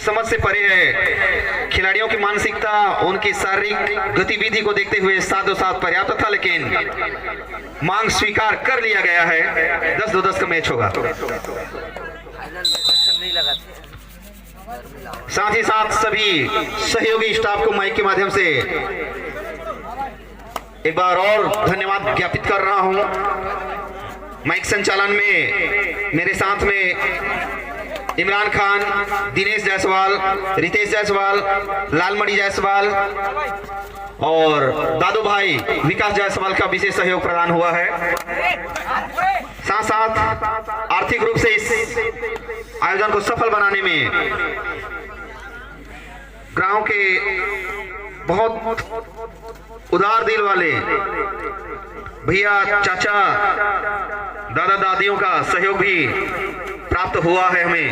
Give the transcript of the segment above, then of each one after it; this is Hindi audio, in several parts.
समझ से परे है। खिलाड़ियों की मानसिकता, उनकी शारीरिक गतिविधि को देखते हुए साथों साथ पर्याप्त था, लेकिन मांग स्वीकार कर लिया गया है। 10-10 का मैच होगा। साथ ही साथ सभी सहयोगी स्टाफ को माइक के माध्यम से एक बार और धन्यवाद ज्ञापित कर रहा हूं। माइक संचालन में मेरे साथ में इमरान खान, दिनेश जायसवाल, रितेश जायसवाल, लालमणि जायसवाल और दादू भाई विकास जायसवाल का विशेष सहयोग प्रदान हुआ है। साथ साथ आर्थिक रूप से इस आयोजन को सफल बनाने में गांव के बहुत उदार दिल वाले भैया, चाचा, दादा दादियों का सहयोग भी प्राप्त हुआ है हमें।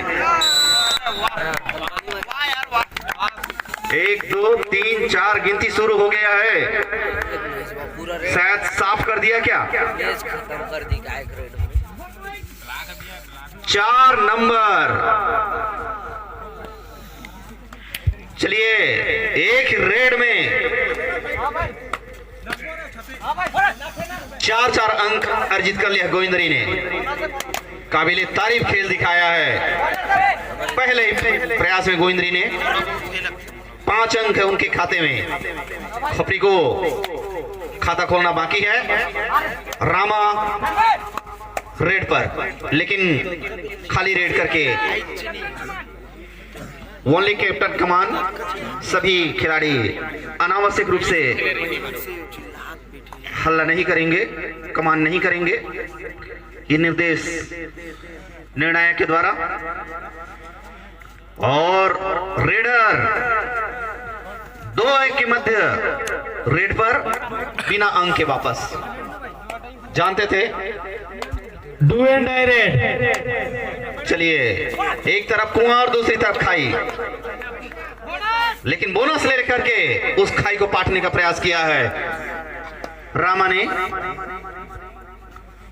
1 2 3 4 गिनती शुरू हो गया है। शायद साफ कर दिया क्या? 4 नंबर। चलिए, एक रेड में 4 अंक अर्जित कर लिया गोविंदरी ने। काबिले तारीफ खेल दिखाया है। पहले प्रयास में गोविंदरी ने 5 अंक है उनके खाते में। खपरी को खाता खोलना बाकी है। रामा रेड पर, लेकिन खाली रेड करके ओनली कैप्टन कमान। सभी खिलाड़ी अनावश्यक रूप से हल्ला नहीं करेंगे, कमान नहीं करेंगे। ये निर्देश निर्णायक के द्वारा। और रेडर 2 के मध्य रेड पर बिना अंक के वापस। जानते थे डू एंड डाई रेड। चलिए, एक तरफ कुआं और दूसरी तरफ खाई, लेकिन बोनस ले करके उस खाई को पाटने का प्रयास किया है रामा ने।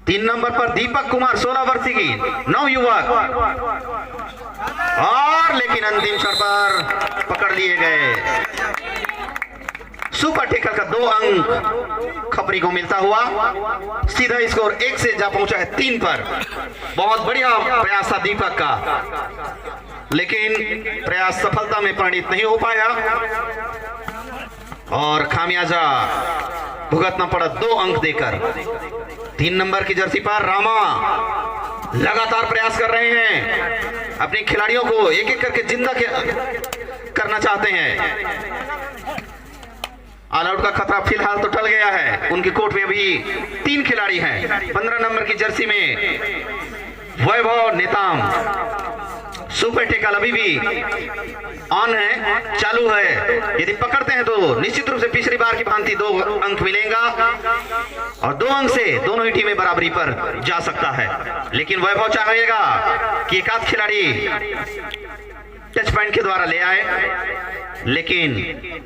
3 नंबर पर दीपक कुमार 16 वर्ष की नवयुवक, और लेकिन अंतिम क्षण पर पकड़ लिए गए। सुपर टेकर का 2 अंक खपरी को मिलता हुआ सीधा स्कोर 1 से जा पहुंचा है 3 पर। बहुत बढ़िया प्रयास था दीपक का, लेकिन प्रयास सफलता में परिणत नहीं हो पाया और खामियाजा भुगतना पड़ा 2 अंक देकर। 3 नंबर की जर्सी पर रामा लगातार प्रयास कर रहे हैं। अपने खिलाड़ियों को एक एक करके जिंदा करना चाहते हैं। ऑल आउट का खतरा फिलहाल तो टल गया है। उनके कोर्ट में अभी 3 खिलाड़ी हैं। 15 नंबर की जर्सी में वैभव नेताम। सुपर टेकल अभी भी ऑन है, चालू है। यदि पकड़ते हैं तो निश्चित रूप से पिछली बार की भांति 2 अंक मिलेगा और 2 अंक से दोनों ही टीमें बराबरी पर जा सकता है। लेकिन वैभव चाहेगा कि एक आध खिलाड़ी टच पॉइंट के द्वारा ले आए, लेकिन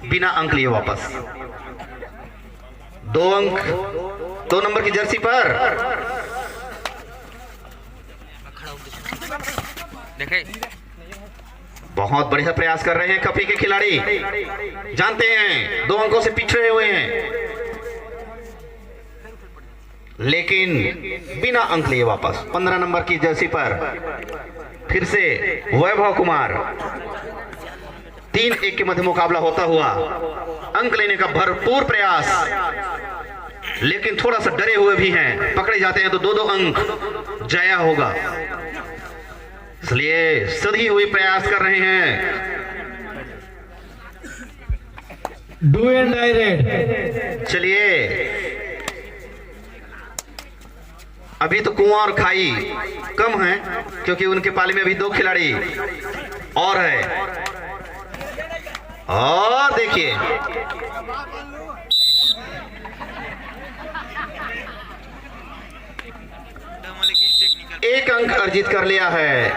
बिना अंक लिए वापस। 2 अंक 2 नंबर की जर्सी पर। बहुत बढ़िया प्रयास कर रहे हैं खपरी के खिलाड़ी। जानते हैं 2 अंकों से पिछड़े हुए हैं, लेकिन बिना अंक लिए वापस। 15 नंबर की जर्सी पर फिर से वैभव कुमार। 3-1 के मध्य मुकाबला होता हुआ अंक लेने का भरपूर प्रयास, लेकिन थोड़ा सा डरे हुए भी हैं। पकड़े जाते हैं तो 2-2 अंक जाया होगा, इसलिए सधी हुई प्रयास कर रहे हैं। Do and die raid. चलिए, अभी तो कुआं और खाई कम है, क्योंकि उनके पाले में अभी 2 खिलाड़ी और है। और देखिए, एक अंक अर्जित कर लिया है।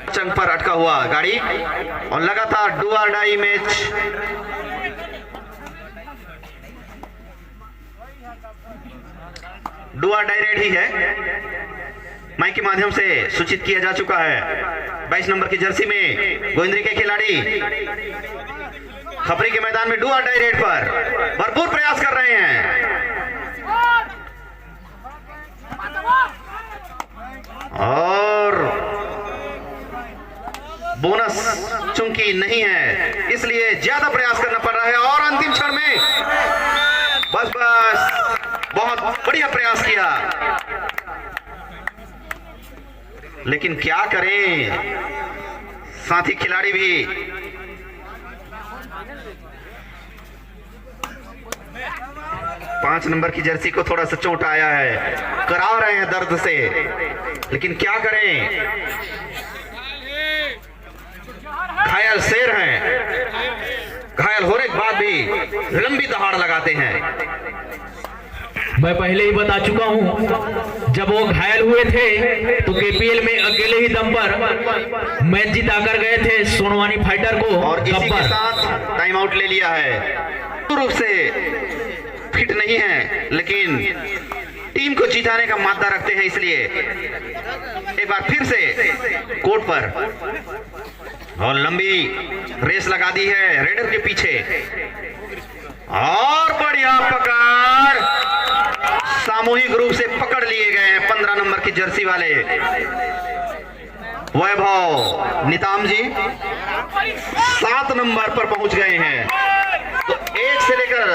चंग पर अटका हुआ गाड़ी और लगातार डू और डाई मैच। डू और डाई रेड ही है। माइक के माध्यम से सूचित किया जा चुका है। 22 नंबर की जर्सी में गोविंदरी के खिलाड़ी खपरी के मैदान में डू और डाई रेड पर भरपूर प्रयास कर रहे हैं और बोनस चूंकि नहीं है इसलिए ज्यादा प्रयास करना पड़ रहा है और अंतिम क्षण में बस बहुत बढ़िया प्रयास किया, लेकिन क्या करें साथी खिलाड़ी भी पांच नंबर की जर्सी को थोड़ा सा चोट आया है, करा रहे हैं दर्द से, लेकिन क्या करें घायल शेर हैं, घायल होने के बाद भी लंबी दहाड़ लगाते हैं। मैं पहले ही बता चुका हूं, जब वो घायल हुए थे तो केपीएल में अकेले ही दम पर मैच जिता कर गए थे सोनवानी फाइटर को, और इसी के साथ टाइम आउट ले लिया है। रूप से फिट नहीं है लेकिन टीम को जिताने का मादा रखते हैं, इसलिए एक बार फिर से कोर्ट पर और लंबी रेस लगा दी है रेडर के पीछे और बढ़िया पकड़ सामूहिक रूप से पकड़ लिए गए हैं 15 नंबर की जर्सी वाले वैभव निताम जी 7 नंबर पर पहुंच गए हैं। तो 1 से लेकर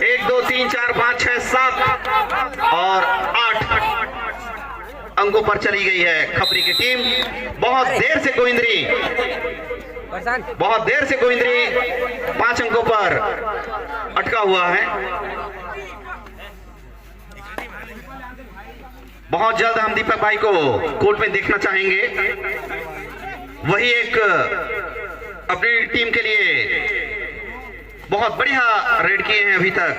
1 2 3 4 5 6 7 और 8 अंकों पर चली गई है खपरी की टीम। बहुत देर से गोविंदरी 5 अंकों पर अटका हुआ है। बहुत जल्द हम दीपक भाई को कोर्ट में देखना चाहेंगे, वही एक अपनी टीम के लिए बहुत बढ़िया रेड किए हैं अभी तक,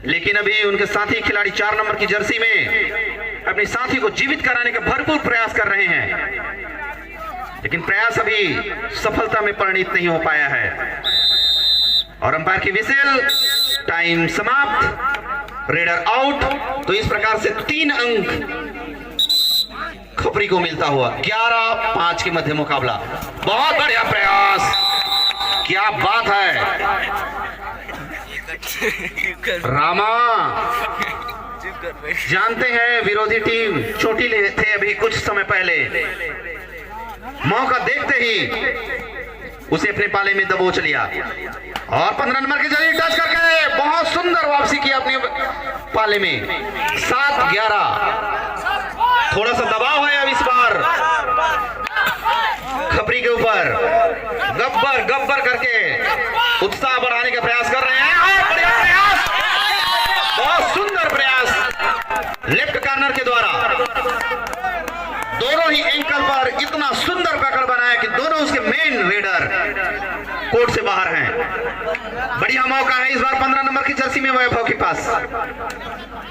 लेकिन अभी उनके साथी खिलाड़ी 4 नंबर की जर्सी में अपने साथी को जीवित कराने का भरपूर प्रयास कर रहे हैं, लेकिन प्रयास अभी सफलता में परिणित नहीं हो पाया है। और अंपायर की विसिल, टाइम समाप्त, रेडर आउट। तो इस प्रकार से 3 अंक खपरी को मिलता हुआ 11-5 के मध्य मुकाबला। बहुत बढ़िया प्रयास, क्या बात है रामा। जानते हैं विरोधी टीम चोटी ले थे अभी कुछ समय पहले, मौका देखते ही उसे अपने पाले में दबोच लिया और 15 नंबर की जर्सी टच करके बहुत सुंदर वापसी की अपने पाले में। 7-11 थोड़ा सा दबाव है अब इस बार खपरी के ऊपर, गब्बर करके उत्साह बढ़ाने का प्रयास कर रहे हैं और बढ़िया प्रयास, बहुत सुंदर प्रयास लेफ्ट कॉर्नर के द्वारा। दोनों ही एंकल पर इतना सुंदर पकड़ बनाया कि दोनों उसके मेन रेडर कोर्ट से बाहर हैं। बढ़िया मौका है इस बार 15 नंबर की जर्सी में वैभव के पास,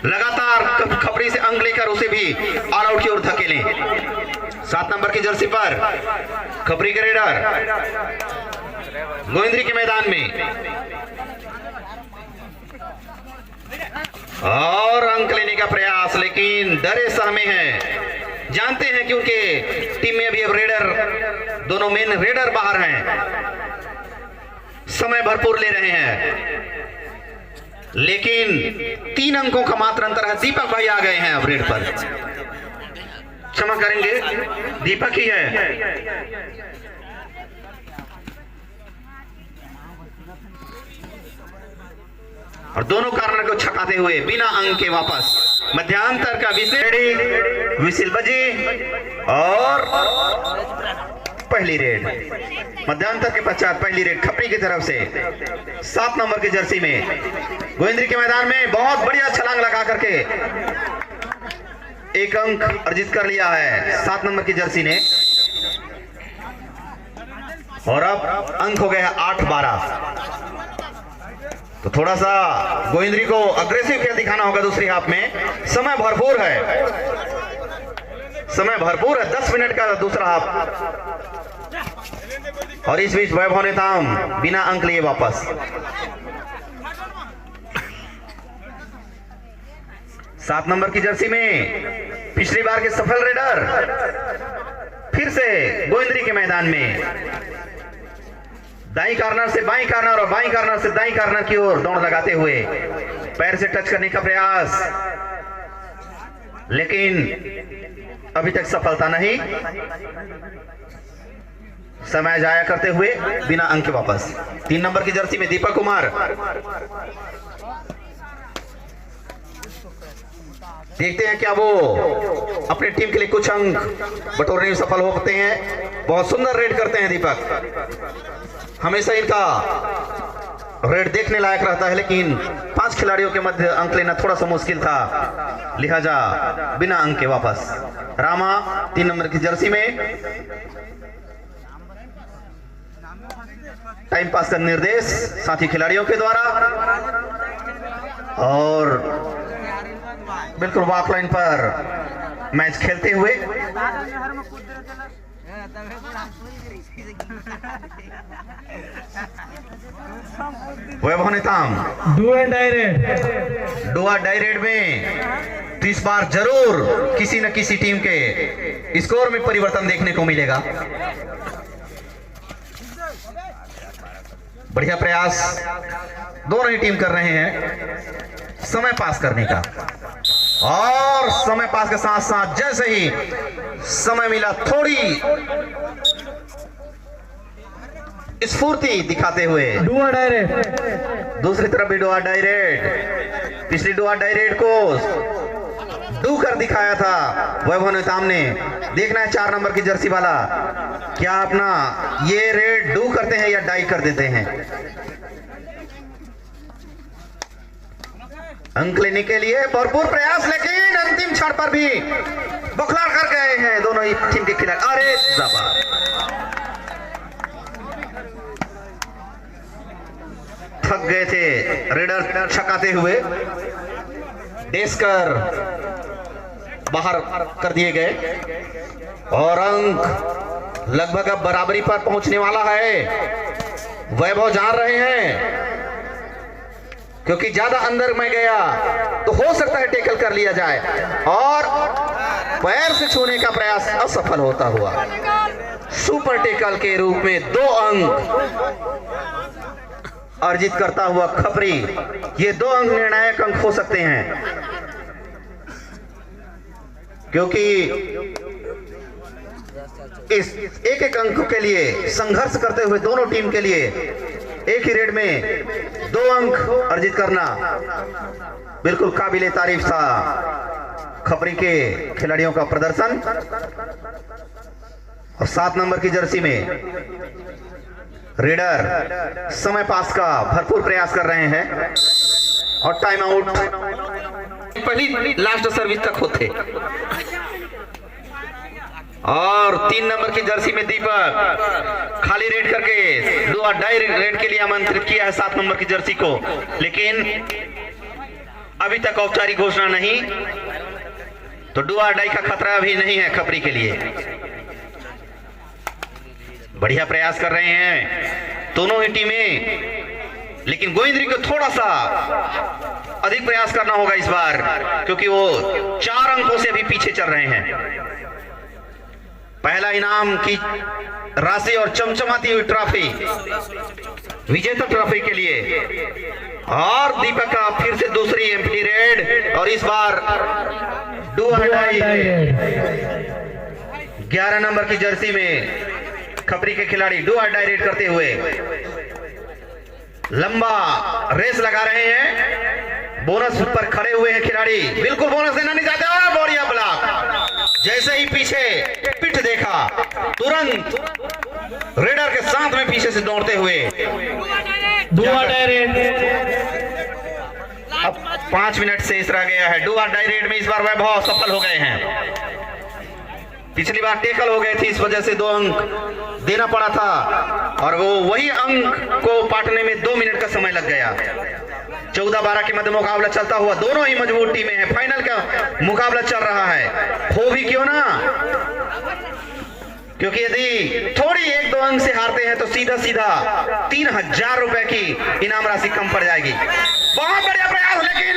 लगातार खपरी से अंक लेकर उसे भी ऑल आउट की ओर धकेलें। 7 नंबर की जर्सी पर खपरी के रेडर गोविंदरी के मैदान में और अंक लेने का प्रयास, लेकिन डरे सहमे हैं, जानते हैं कि उनके टीम में अभी अब रेडर, दोनों मेन रेडर बाहर हैं, समय भरपूर ले रहे हैं, लेकिन 3 अंकों का मात्र अंतर है। दीपक भाई आ गए हैं अब रेड पर, क्षमा करेंगे दीपक ही है। और दोनों कार्नर को छकाते हुए बिना अंक के वापस मध्यांतर का विसिल बजी और पहली रेड मध्यांतर के पश्चात पहली रेड खपरी की तरफ से 7 नंबर की जर्सी में गोविंदरी के मैदान में बहुत बढ़िया छलांग लगा करके 1 अंक अर्जित कर लिया है 7 नंबर की जर्सी ने। और अब अंक हो गया 8-12। तो थोड़ा सा गोविंदरी को अग्रेसिव खेल दिखाना होगा दूसरी हाफ में। समय भरपूर है, समय भरपूर है, 10 मिनट का दूसरा हाफ। और इस बीच वैभव नेताम बिना अंक लिए वापस। 7 नंबर की जर्सी में पिछली बार के सफल रेडर फिर से गोविंदरी के मैदान में दाई कॉर्नर से बाई कॉर्नर और बाई कॉर्नर से दाई कॉर्नर की ओर दौड़ लगाते हुए पैर से टच करने का प्रयास, लेकिन अभी तक सफलता नहीं। समय जाया करते हुए बिना अंक के वापस। 3 नंबर की जर्सी में दीपक कुमार, देखते हैं क्या वो अपने टीम के लिए कुछ अंक बटोरने में सफल हो पाते हैं। बहुत सुंदर रेड करते हैं दीपक, हमेशा इनका रेड देखने लायक रहता है, लेकिन 5 खिलाड़ियों के मध्य अंक लेना थोड़ा सा मुश्किल था, लिहाजा बिना अंक के वापस। रामा 3 नंबर की जर्सी में टाइम पास का निर्देश साथी खिलाड़ियों के द्वारा और बिल्कुल वॉक लाइन पर मैच खेलते हुए वैभव नेताम डुआ डायरेक्ट में तो इस बार जरूर किसी न किसी टीम के स्कोर में परिवर्तन देखने को मिलेगा। बढ़िया प्रयास दोनों ही टीम कर रहे हैं समय पास करने का, और समय पास के साथ साथ जैसे ही समय मिला थोड़ी स्फूर्ति दिखाते हुए डुआ डायरेक्ट, दूसरी तरफ भी डुआ डायरेक्ट, पिछली डुआ डायरेक्ट को डू कर दिखाया था वैभव नेताम ने। देखना है 4 नंबर की जर्सी वाला क्या अपना ये रेड डू करते हैं या डाई कर देते हैं। अंक लेने के लिए भरपूर प्रयास, लेकिन अंतिम क्षण पर भी बौखला कर गए हैं दोनों ही टीम के खिलाड़ी। अरे थक गए थे रेडर छकाते हुए, डेस्कर बाहर कर दिए गए और अंक लगभग अब बराबरी पर पहुंचने वाला है। वैभव जान रहे हैं क्योंकि ज्यादा अंदर में गया तो हो सकता है टेकल कर लिया जाए, और पैर से छूने का प्रयास असफल होता हुआ सुपर टेकल के रूप में 2 अंक अर्जित करता हुआ खपरी। ये 2 अंक निर्णायक अंक हो सकते हैं, क्योंकि इस एक अंक के लिए संघर्ष करते हुए दोनों टीम के लिए एक ही रेड में 2 अंक अर्जित करना बिल्कुल काबिले तारीफ था। खपरी के खिलाड़ियों का प्रदर्शन, और 7 नंबर की जर्सी में रेडर समय पास का भरपूर प्रयास कर रहे हैं और टाइम आउट पहली लास्ट सर्विस तक होते। और 3 नंबर की जर्सी में दीपक खाली रेड करके डुआ डाई रेड के लिए आमंत्रित किया है 7 नंबर की जर्सी को, लेकिन अभी तक औपचारिक घोषणा नहीं, तो डुआ डाई का खतरा भी नहीं है खपरी के लिए। बढ़िया प्रयास कर रहे हैं दोनों ही टीमें, लेकिन गोविंदरी को थोड़ा सा अधिक प्रयास करना होगा इस बार, क्योंकि वो 4 अंकों से भी पीछे चल रहे हैं। पहला इनाम की राशि और चमचमाती हुई ट्रॉफी विजेता ट्रॉफी के लिए, और दीपक का फिर से दूसरी एम्प्टी रेड, और इस बार डुआ डाई 11 नंबर की जर्सी में खपरी के खिलाड़ी डुआ डाई रेड करते हुए लंबा रेस लगा रहे हैं। बोनस पर खड़े हुए हैं खिलाड़ी, बिल्कुल बोनस देना नहीं चाहते। बढ़िया ब्लॉक, जैसे ही पीछे पिट देखा तुरंत रेडर के साथ में पीछे से दौड़ते हुए डुआ डाई रेड। अब 5 मिनट शेष रह गया है। डुआ डाई रेड में इस बार वैभव सफल हो गए हैं। पिछली बार टेकल हो गए थे, इस वजह से 2 अंक देना पड़ा था, और वो वही अंक को पाटने में 2 मिनट का समय लग गया। 14-12 के मध्य मुकाबला चलता हुआ, दोनों ही मजबूत टीमें हैं, फाइनल का मुकाबला चल रहा है। हो भी क्यों ना, क्योंकि यदि थोड़ी 1-2 अंक से हारते हैं तो सीधा सीधा 3000 रुपए की इनाम राशि कम पड़ जाएगी। बहुत बढ़िया प्रयास, लेकिन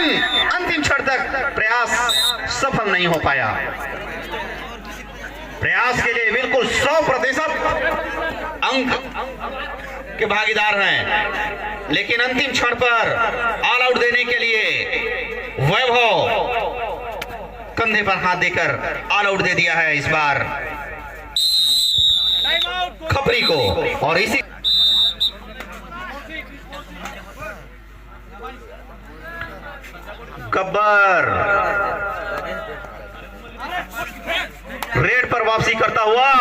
अंतिम क्षण तक प्रयास सफल नहीं हो पाया। प्रयास के लिए बिल्कुल 100% अंक के भागीदार हैं, लेकिन अंतिम क्षण पर ऑल आउट देने के लिए वैभव कंधे पर हाथ देकर ऑल आउट दे दिया है इस बार खपरी को। और इसी गब्बर रेड पर वापसी करता हुआ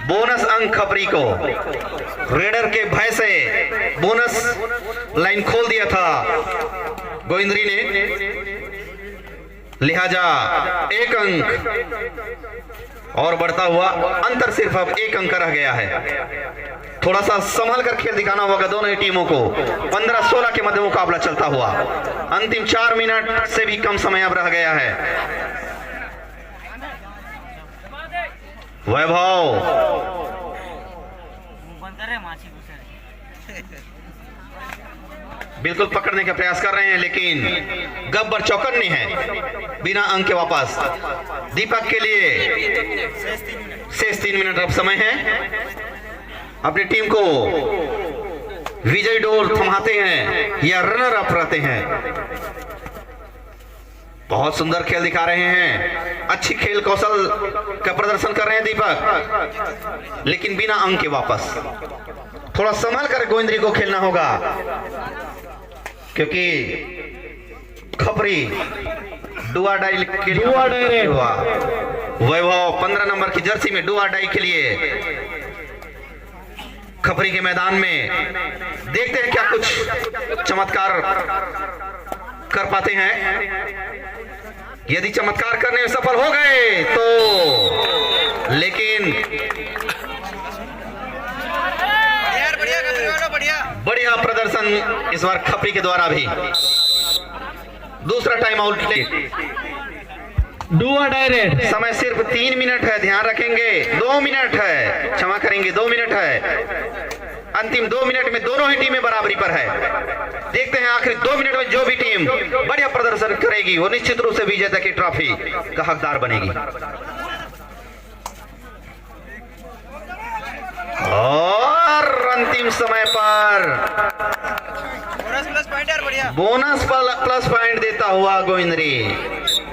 बोनस अंक खपरी को। रेडर के भय से बोनस लाइन खोल दिया था गोविंदरी ने, लिहाजा 1 अंक और बढ़ता हुआ अंतर सिर्फ अब 1 अंक रह गया है। थोड़ा सा संभल कर खेल दिखाना होगा दोनों ही टीमों को। 15-16 के मध्य मुकाबला चलता हुआ अंतिम 4 मिनट से भी कम समय अब रह गया है। वैभव बिल्कुल पकड़ने का प्रयास कर रहे हैं, लेकिन गब्बर चौकन्ने हैं, बिना अंक के वापस। दीपक के लिए शेष 3 मिनट अब समय है। अपनी टीम को विजय डोर थमाते हैं या रनर अप रहते हैं। बहुत सुंदर खेल दिखा रहे हैं, अच्छी खेल कौशल का प्रदर्शन कर रहे हैं दीपक, लेकिन बिना अंक के वापस। थोड़ा संभल कर गोविंदरी को खेलना होगा, क्योंकि खपरी डुआ डाई के लिए हुआ। वैभव 15 नंबर की जर्सी में डुआ डाई के लिए खपरी के मैदान में। देखते हैं क्या कुछ चमत्कार कर पाते हैं। यदि चमत्कार करने में सफल हो गए तो, लेकिन बढ़िया प्रदर्शन इस बार खपरी के द्वारा भी। दूसरा टाइम आउट डुआ डायरेक्ट। समय सिर्फ 3 मिनट है, ध्यान रखेंगे। 2 मिनट है, क्षमा करेंगे, 2 मिनट है। अंतिम 2 मिनट में दोनों ही टीमें बराबरी पर है। देखते हैं आखिरी 2 मिनट में जो भी टीम बढ़िया प्रदर्शन करेगी वो निश्चित रूप से विजेता की ट्रॉफी का हकदार बनेगी। और अंतिम समय पर बोनस प्लस पॉइंट देता हुआ गोविंदरी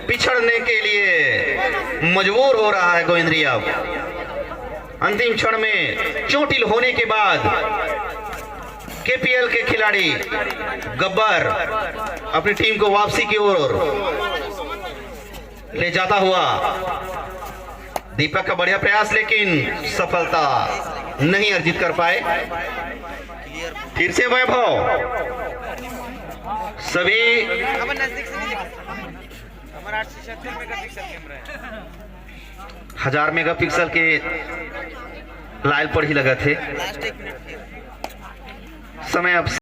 पिछड़ने के लिए मजबूर हो रहा है। गोविंदरी अब अंतिम क्षण में चोटिल होने के बाद केपीएल के खिलाड़ी गब्बर अपनी टीम को वापसी की ओर ले जाता हुआ। दीपक का बढ़िया प्रयास, लेकिन सफलता नहीं अर्जित कर पाए। फिर से वैभव सभी 1000 मेगापिक्सल के लाइल पर ही लगा थे। समय अब